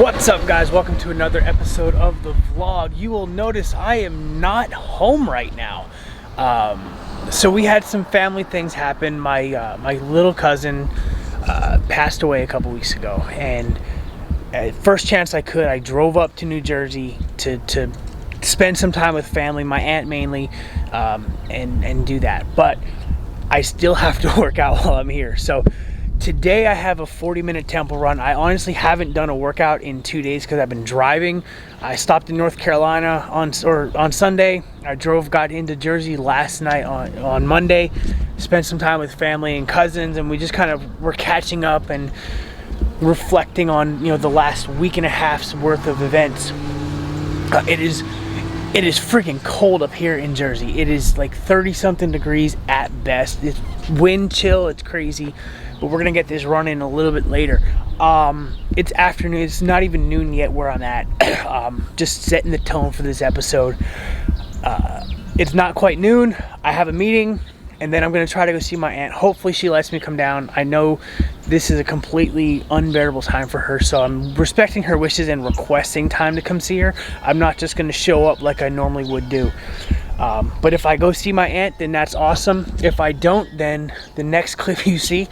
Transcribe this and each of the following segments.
What's up, guys? Welcome to another episode of the vlog. You will notice I am not home right now. So we had some family things happen. My little cousin passed away a couple weeks ago, and first chance I could, I drove up to New Jersey to spend some time with family, my aunt mainly, and do that. But I still have to work out while I'm here. So today I have a 40-minute tempo run. I honestly haven't done a workout in 2 days because I've been driving. I stopped in North Carolina on Sunday. I got into Jersey last night on Monday. Spent some time with family and cousins, and we just kind of were catching up and reflecting on the last week and a half's worth of events. It is freaking cold up here in Jersey. It is like 30 something degrees at best. It's wind chill. It's crazy. But we're gonna get this run in a little bit later. It's afternoon. It's not even noon yet where I'm at. Just setting the tone for this episode. It's not quite noon. I have a meeting, and then I'm gonna try to go see my aunt. Hopefully she lets me come down. I know this is a completely unbearable time for her, so I'm respecting her wishes and requesting time to come see her. I'm not just gonna show up like I normally would do. But if I go see my aunt, then that's awesome. If I don't, then the next clip you see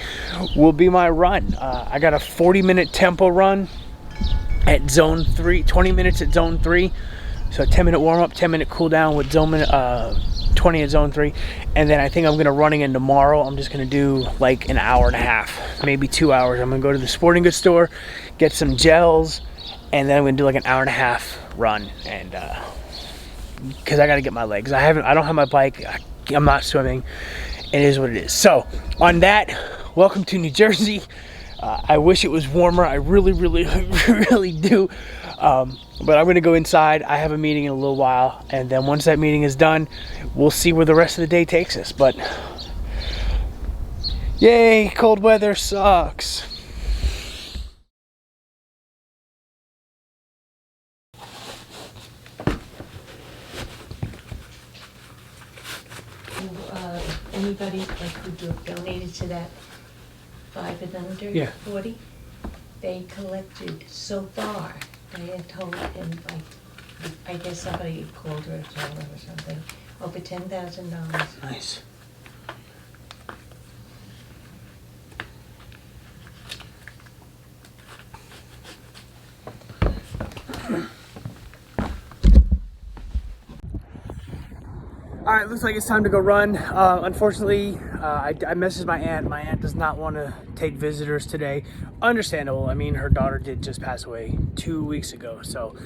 will be my run. I got a 40-minute tempo run at zone 3, 20 minutes at zone 3. So 10-minute warm-up, 10-minute cool down with 20 at zone 3. And then I think I'm going to running in tomorrow. I'm just going to do like an hour and a half, maybe 2 hours. I'm going to go to the sporting goods store, get some gels, and then I'm going to do like an hour and a half run. And because I got to get my legs. I don't have my bike. I'm not swimming. It is what it is. So on that, welcome to New Jersey. I wish it was warmer. I really, really, really do. But I'm going to go inside. I have a meeting in a little while. And then once that meeting is done, we'll see where the rest of the day takes us. But yay, cold weather sucks. Anybody who donated to that 5 and under, Yeah. 40, they collected so far, they had told him, like, I guess somebody called her or told her or something, over $10,000. Nice. All right, looks like it's time to go run. Unfortunately, I messaged my aunt. My aunt does not want to take visitors today. Understandable. I mean, her daughter did just pass away 2 weeks ago, so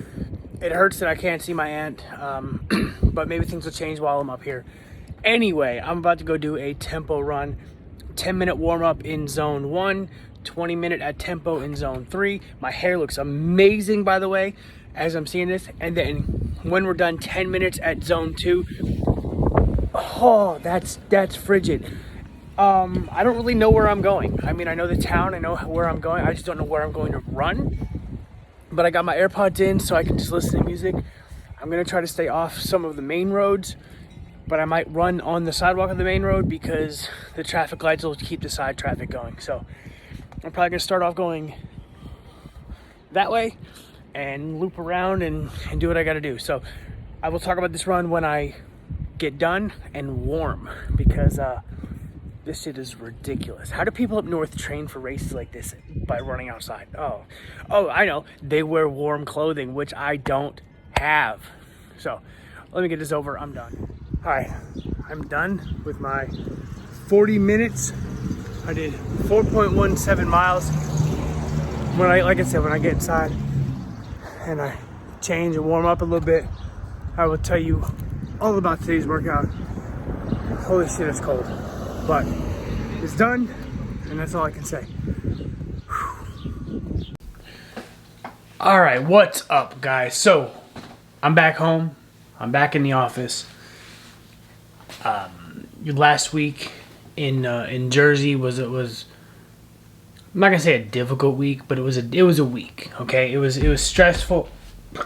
it hurts that I can't see my aunt, but maybe things will change while I'm up here. Anyway, I'm about to go do a tempo run. 10-minute warm-up in zone 1, 20-minute at tempo in zone 3. My hair looks amazing, by the way, as I'm seeing this. And then when we're done, 10 minutes at zone 2. Oh, that's frigid. I don't really know where I'm going. I mean, I know the town, I know where I'm going. I just don't know where I'm going to run. But I got my AirPods in so I can just listen to music. I'm going to try to stay off some of the main roads, but I might run on the sidewalk of the main road because the traffic lights will keep the side traffic going. So I'm probably going to start off going that way and loop around and do what I got to do. So I will talk about this run when I get done and warm, because this shit is ridiculous. How do people up north train for races like this by running outside? Oh, I know. They wear warm clothing, which I don't have. So let me get this over. I'm done. All right, I'm done with my 40 minutes. I did 4.17 miles. Like I said, when I get inside and I change and warm up a little bit, I will tell you all about today's workout. Holy shit, it's cold. But it's done, and that's all I can say. All right, what's up, guys? So I'm back home. I'm back in the office. Last week in Jersey was I'm not gonna say a difficult week, but it was a week. Okay, it was stressful.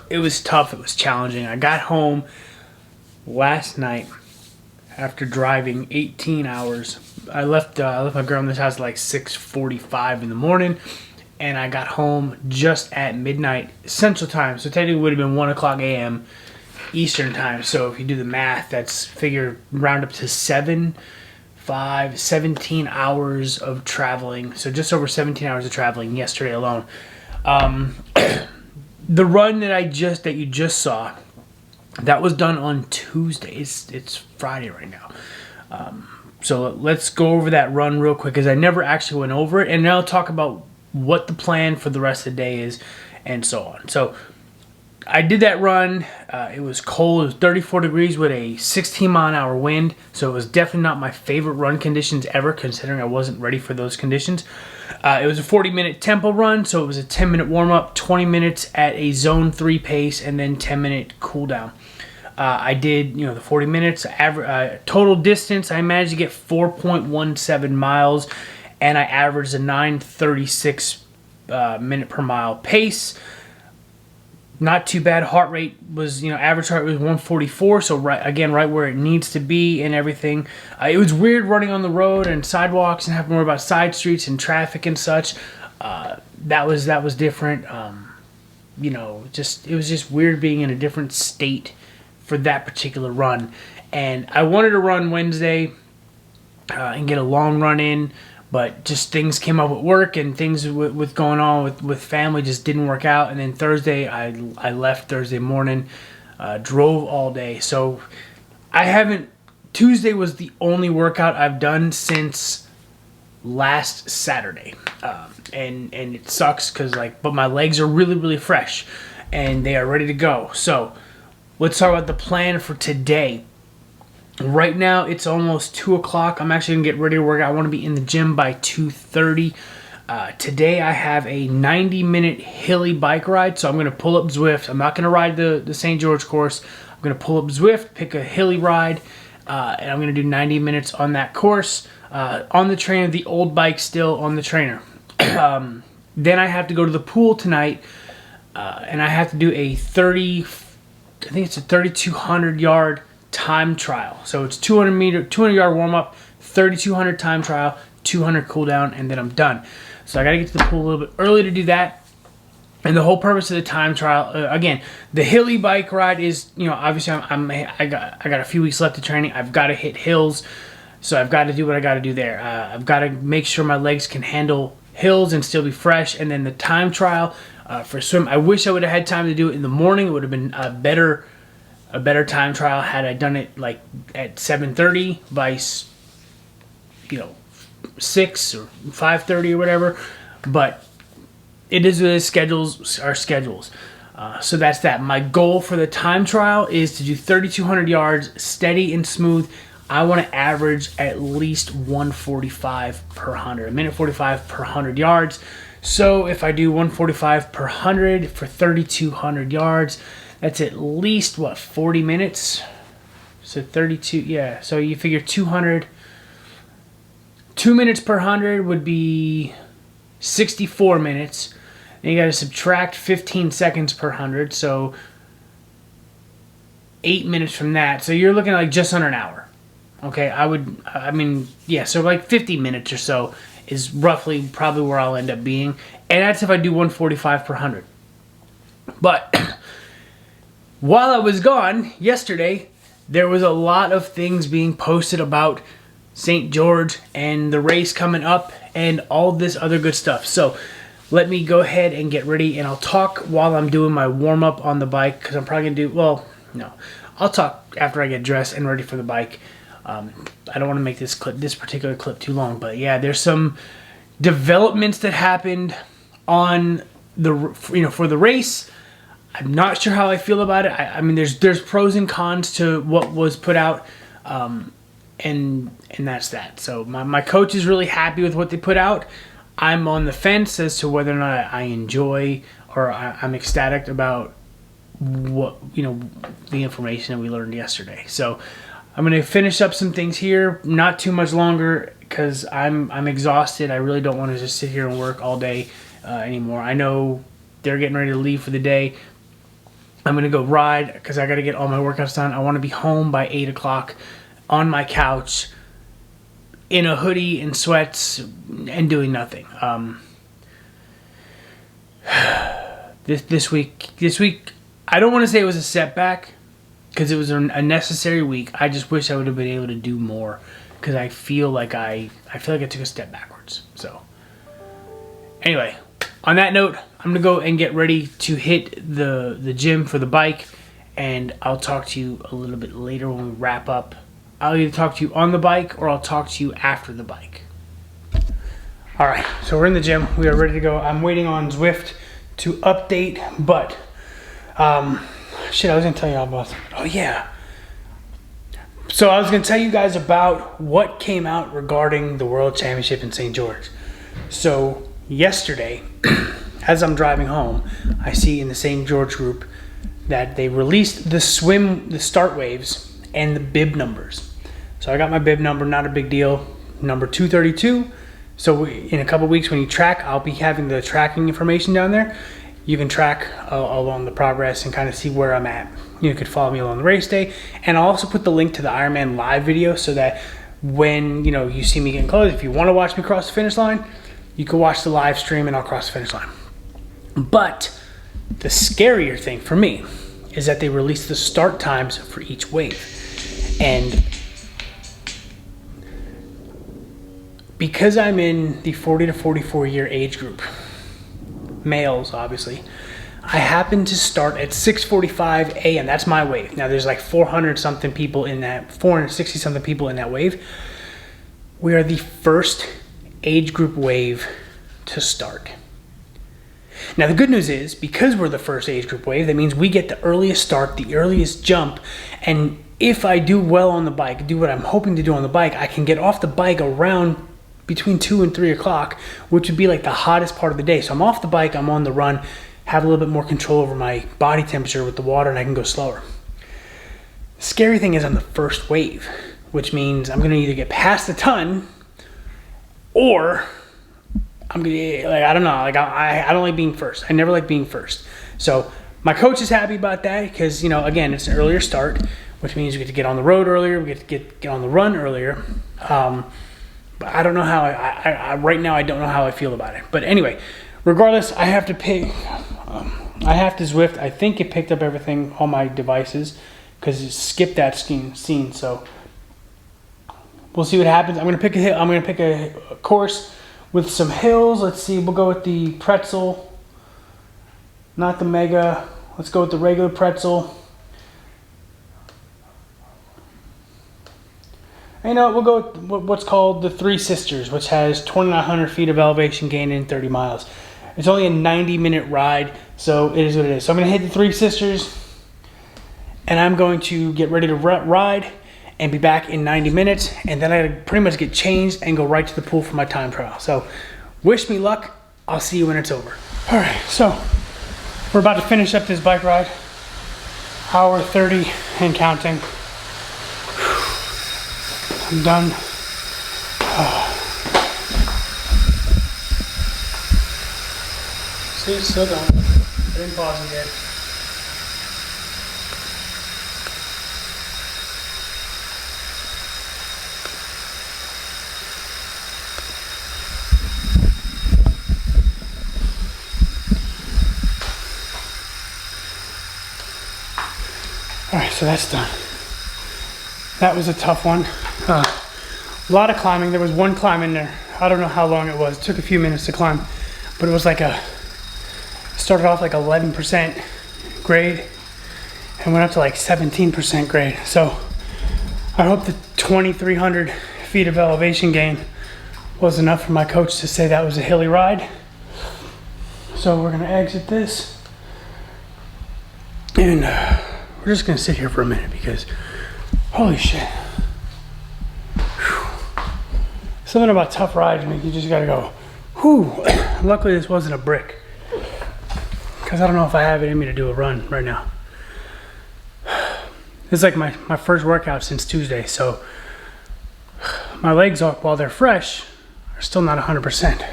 It was tough. It was challenging. I got home last night after driving 18 hours. I left my girl in this house at like 6:45 in the morning, and I got home just at midnight Central Time. So technically it would have been 1 o'clock a.m. Eastern Time. So if you do the math, that's figure round up to 17 hours of traveling. So just over 17 hours of traveling yesterday alone. The run that you just saw, that was done on Tuesday. It's Friday right now. So let's go over that run real quick, because I never actually went over it, and now I'll talk about what the plan for the rest of the day is and so on. So I did that run. It was cold. It was 34 degrees with a 16-mile-an-hour wind, so it was definitely not my favorite run conditions ever, considering I wasn't ready for those conditions. It was a 40-minute tempo run, so it was a 10-minute warm-up, 20 minutes at a zone 3 pace, and then 10-minute cool down. I did, the 40 minutes. Total distance, I managed to get 4.17 miles, and I averaged a 9:36 minute per mile pace. Not too bad. Heart rate was, average heart rate was 144, so right where it needs to be and everything. It was weird running on the road and sidewalks and having to worry about side streets and traffic and such. That was different. It was just weird being in a different state for that particular run. And I wanted to run Wednesday and get a long run in, but just things came up with work and things with going on with family just didn't work out. And then Thursday, I left Thursday morning, drove all day. So Tuesday was the only workout I've done since last Saturday. And it sucks but my legs are really, really fresh and they are ready to go. So let's talk about the plan for today. Right now, it's almost 2 o'clock. I'm actually going to get ready to work out. I want to be in the gym by 2:30. Today, I have a 90-minute hilly bike ride, so I'm going to pull up Zwift. I'm not going to ride the St. George course. I'm going to pull up Zwift, pick a hilly ride, and I'm going to do 90 minutes on that course. On the trainer, the old bike still on the trainer. Then I have to go to the pool tonight, and I have to do a 3,200-yard time trial. So it's 200-yard warm up, 3,200 time trial, 200 cool down, and then I'm done. So I got to get to the pool a little bit early to do that. And the whole purpose of the time trial, again, the hilly bike ride is, obviously I got a few weeks left of training. I've got to hit hills, so I've got to do what I got to do there. I've got to make sure my legs can handle hills and still be fresh. And then the time trial for swim, I wish I would have had time to do it in the morning. It would have been a better time trial had I done it like at 7:30 by 6 or 5:30 or whatever. But it is what schedules are schedules. So that's that. My goal for the time trial is to do 3,200 yards, steady and smooth. I want to average at least 145 per 100, a minute 45 per 100 yards. So if I do 145 per 100 for 3,200 yards, that's at least, 40 minutes? So 32, yeah. So you figure 2 minutes per 100 would be 64 minutes. And you got to subtract 15 seconds per 100, so 8 minutes from that. So you're looking at like just under an hour. Okay, so like 50 minutes or so is roughly probably where I'll end up being. And that's if I do 145 per 100. But while I was gone yesterday, there was a lot of things being posted about St. George and the race coming up and all this other good stuff. So let me go ahead and get ready, and I'll talk while I'm doing my warm-up on the bike, because I'm probably going to I'll talk after I get dressed and ready for the bike. I don't want to make this particular clip too long, but yeah, there's some developments that happened on for the race. I'm not sure how I feel about it. I mean, there's pros and cons to what was put out, and that's that. So my coach is really happy with what they put out. I'm on the fence as to whether or not I enjoy or I'm ecstatic about what the information that we learned yesterday. So I'm going to finish up some things here, not too much longer, because I'm exhausted. I really don't want to just sit here and work all day anymore. I know they're getting ready to leave for the day. I'm going to go ride because I got to get all my workouts done. I want to be home by 8 o'clock on my couch in a hoodie and sweats and doing nothing. This week, I don't want to say it was a setback because it was a necessary week. I just wish I would have been able to do more because I feel like I took a step backwards. So anyway, on that note, I'm gonna go and get ready to hit the gym for the bike, and I'll talk to you a little bit later when we wrap up. I'll either talk to you on the bike or I'll talk to you after the bike. All right, so we're in the gym. We are ready to go. I'm waiting on Zwift to update, but shit, I was gonna tell you all about something. Oh yeah. So I was gonna tell you guys about what came out regarding the World Championship in St. George. So yesterday, as I'm driving home, I see in the St. George group that they released the start waves and the bib numbers. So I got my bib number, not a big deal, number 232. So in a couple weeks when you track, I'll be having the tracking information down there. You can track along the progress and kind of see where I'm at. You could follow me along the race day. And I'll also put the link to the Ironman live video so that when you see me getting close, if you want to watch me cross the finish line, you can watch the live stream and I'll cross the finish line. But the scarier thing for me is that they released the start times for each wave. And because I'm in the 40 to 44 year age group, males obviously, I happen to start at 6:45 a.m. That's my wave. Now there's like 460 something people in that wave. We are the first age group wave to start. Now the good news is, because we're the first age group wave, that means we get the earliest start, the earliest jump, and if I do well on the bike, do what I'm hoping to do on the bike, I can get off the bike around between 2 and 3 o'clock, which would be like the hottest part of the day. So I'm off the bike, I'm on the run, have a little bit more control over my body temperature with the water, and I can go slower. The scary thing is I'm the first wave, which means I'm gonna either get past the ton or I'm gonna, I don't know, I don't like being first. I never like being first. So my coach is happy about that because, again, it's an earlier start, which means we get to get on the road earlier, we get to get on the run earlier. But I don't know how, right now I don't know how I feel about it. But anyway, regardless, I have to Zwift. I think it picked up everything, all my devices, because it skipped that scene. So we'll see what happens. I'm gonna pick a course with some hills. Let's see, we'll go with the pretzel, not the mega. Let's go with the regular pretzel. We'll go with what's called the Three Sisters, which has 2,900 feet of elevation gain in 30 miles. It's only a 90-minute ride, so it is what it is. So I'm going to hit the Three Sisters, and I'm going to get ready to ride and be back in 90 minutes, and then I pretty much get changed and go right to the pool for my time trial. So wish me luck. I'll see you when it's over. All right, so we're about to finish up this bike ride. Hour 30 and counting. I'm done. See, it's still going. I didn't pause it yet. Alright, so that's done. That was a tough one. A lot of climbing. There was one climb in there. I don't know how long it was. It took a few minutes to climb, but it was like started off like 11% grade and went up to like 17% grade. So I hope the 2,300 feet of elevation gain was enough for my coach to say that was a hilly ride. So we're gonna exit this and we're just gonna sit here for a minute because holy shit. Something about tough rides, you just gotta go, whew. Luckily this wasn't a brick, because I don't know if I have it in me to do a run right now. It's like my first workout since Tuesday, so my legs, while they're fresh, are still not 100%.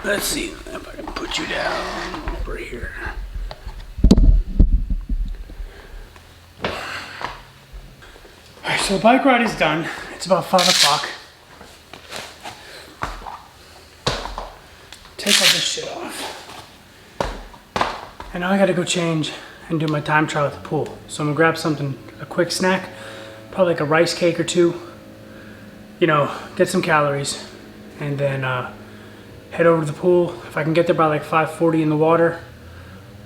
Let's see if I can put you down over here. Alright, so the bike ride is done. It's about 5 o'clock. Take all this shit off. And now I gotta go change and do my time trial at the pool. So I'm gonna grab something, a quick snack, probably like a rice cake or two, you know, get some calories, and then head over to the pool. If I can get there by like 5:40 in the water,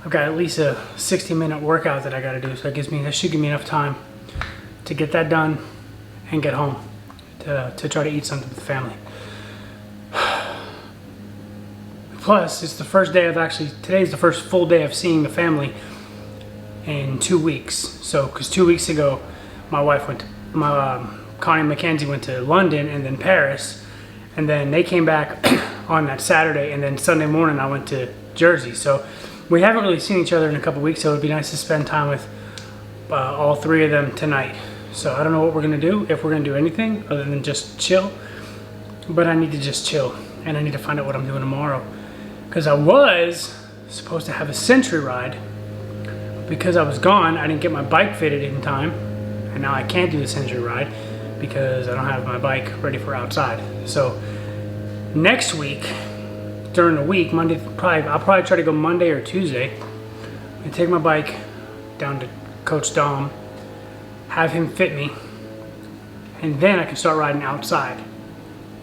I've got at least a 60-minute workout that I gotta do. So that should give me enough time to get that done and get home to try to eat something with the family. Plus, it's the first day today's the first full day of seeing the family in 2 weeks. So, because 2 weeks ago, Connie and Mackenzie went to London and then Paris, and then they came back on that Saturday, and then Sunday morning I went to Jersey. So we haven't really seen each other in a couple weeks, so it'd be nice to spend time with all three of them tonight. So I don't know what we're gonna do, if we're gonna do anything other than just chill, but I need to just chill, and I need to find out what I'm doing tomorrow. Because I was supposed to have a Century ride. Because I was gone, I didn't get my bike fitted in time, and now I can't do the Century ride because I don't have my bike ready for outside. So next week, during the week, Monday, I'll probably try to go Monday or Tuesday and take my bike down to Coach Dom, have him fit me, and then I can start riding outside,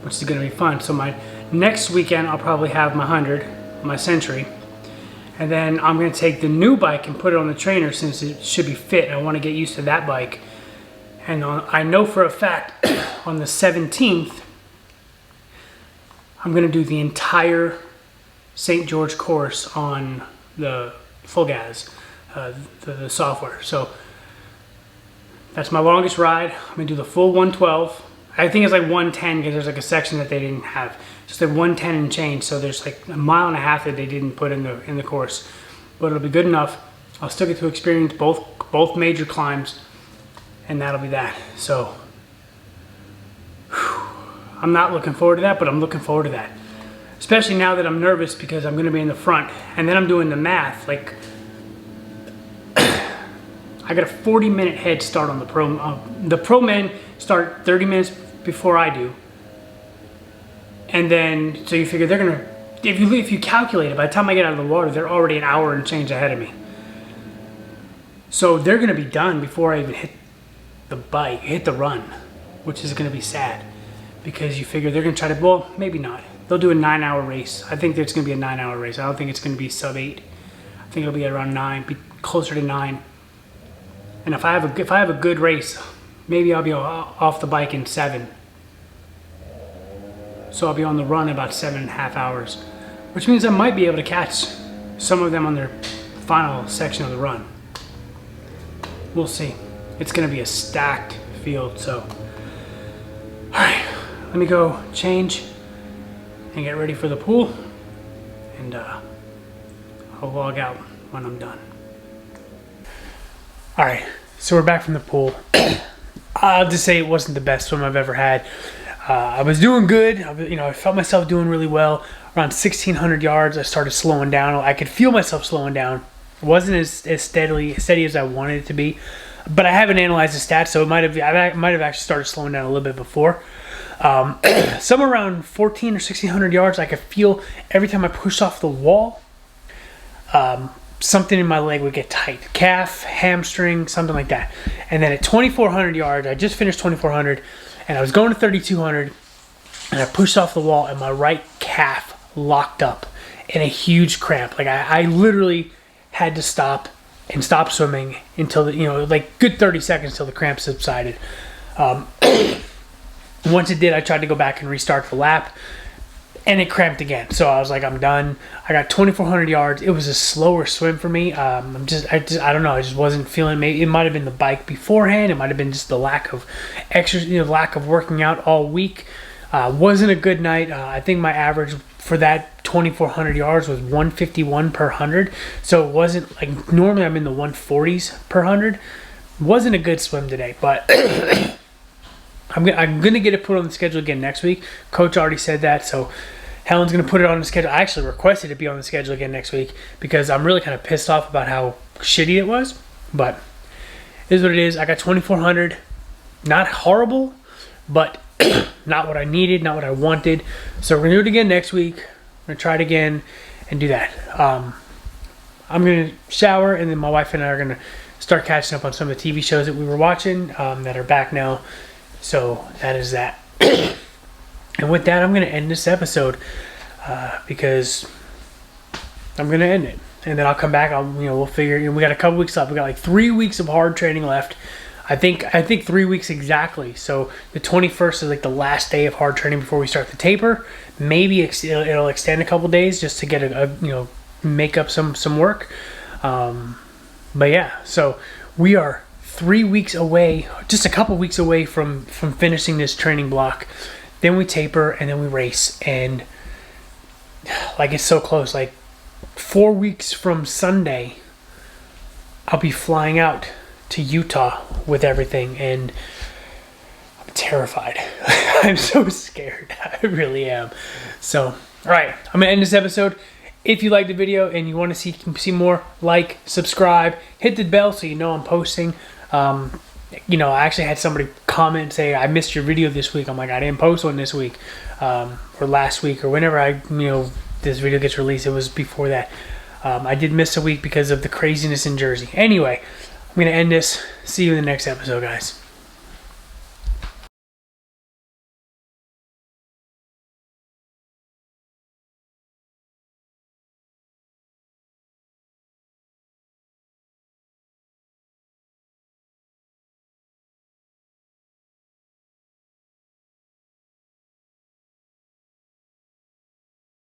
which is gonna be fun. So my next weekend, I'll probably have my 100, my Century, and then I'm gonna take the new bike and put it on the trainer since it should be fit. I wanna get used to that bike. And I know for a fact on the 17th, I'm gonna do the entire St. George course on the full gas, the software. So that's my longest ride. I'm gonna do the full 112. I think it's like 110 because there's like a section that they didn't have. Just like 110 and change. So there's like a mile and a half that they didn't put in the course, but it'll be good enough. I'll still get to experience both major climbs, and that'll be that. So I'm not looking forward to that, but I'm looking forward to that. Especially now that I'm nervous because I'm gonna be in the front, and then I'm doing the math. Like I got a 40-minute head start on the pro. The pro men start 30 minutes before I do, and then so you figure they're gonna. If you calculate it, by the time I get out of the water, they're already an hour and change ahead of me. So they're gonna be done before I even hit the run, which is gonna be sad because you figure they're gonna try to. Well, maybe not. They'll do a 9-hour race. I think it's gonna be a 9-hour race. I don't think it's gonna be sub 8. I think it'll be around 9, be closer to 9. And if I have a good race, maybe I'll be off the bike in 7. So I'll be on the run about 7.5 hours, which means I might be able to catch some of them on their final section of the run. We'll see. It's gonna be a stacked field, so. All right, let me go change and get ready for the pool, and I'll log out when I'm done. All right, so we're back from the pool. I'll just say it wasn't the best swim I've ever had. I was doing good. I felt myself doing really well. Around 1,600 yards, I started slowing down. I could feel myself slowing down. It wasn't as steady as I wanted it to be, but I haven't analyzed the stats, so I might have actually started slowing down a little bit before. Somewhere around 1,400 or 1,600 yards, I could feel every time I pushed off the wall, something in my leg would get tight. Calf, hamstring, something like that. And then at 2,400 yards, I just finished 2,400, and I was going to 3,200, and I pushed off the wall, and my right calf locked up in a huge cramp. Like I literally had to stop swimming until good 30 seconds till the cramp subsided. Once it did, I tried to go back and restart the lap, and it cramped again. So I was like, I'm done. I got 2,400 yards. It was a slower swim for me. I don't know. I just wasn't feeling. Maybe it might have been the bike beforehand. It might have been just the lack of exercise, lack of working out all week. Wasn't a good night. I think my average for that 2,400 yards was 151 per 100. So it wasn't like normally I'm in the 140s per 100. Wasn't a good swim today, but I'm gonna get it put on the schedule again next week. Coach already said that, so Helen's gonna put it on the schedule. I actually requested it be on the schedule again next week because I'm really kind of pissed off about how shitty it was. But it is what it is. I got 2,400. Not horrible, but not what I needed, not what I wanted. So we're gonna do it again next week. We're gonna try it again and do that. I'm gonna shower, and then my wife and I are gonna start catching up on some of the TV shows that we were watching that are back now. So that is that. And with that, I'm gonna end this episode because I'm gonna end it, and then I'll come back. We'll figure. We got a couple weeks left. We got like 3 weeks of hard training left. I think 3 weeks exactly. So the 21st is like the last day of hard training before we start the taper. Maybe it'll extend a couple days just to get make up some work. But yeah, so we are 3 weeks away, just a couple weeks away from finishing this training block. Then we taper, and then we race, and like it's so close. Like 4 weeks from Sunday, I'll be flying out to Utah with everything, and I'm terrified. I'm so scared. I really am. So, all right, I'm gonna end this episode. If you liked the video and you want to see more, like, subscribe, hit the bell so you know I'm posting. I actually had somebody comment and say, I missed your video this week. I'm like, I didn't post one this week, or last week, or whenever this video gets released. It was before that. I did miss a week because of the craziness in Jersey. Anyway, I'm going to end this. See you in the next episode, guys.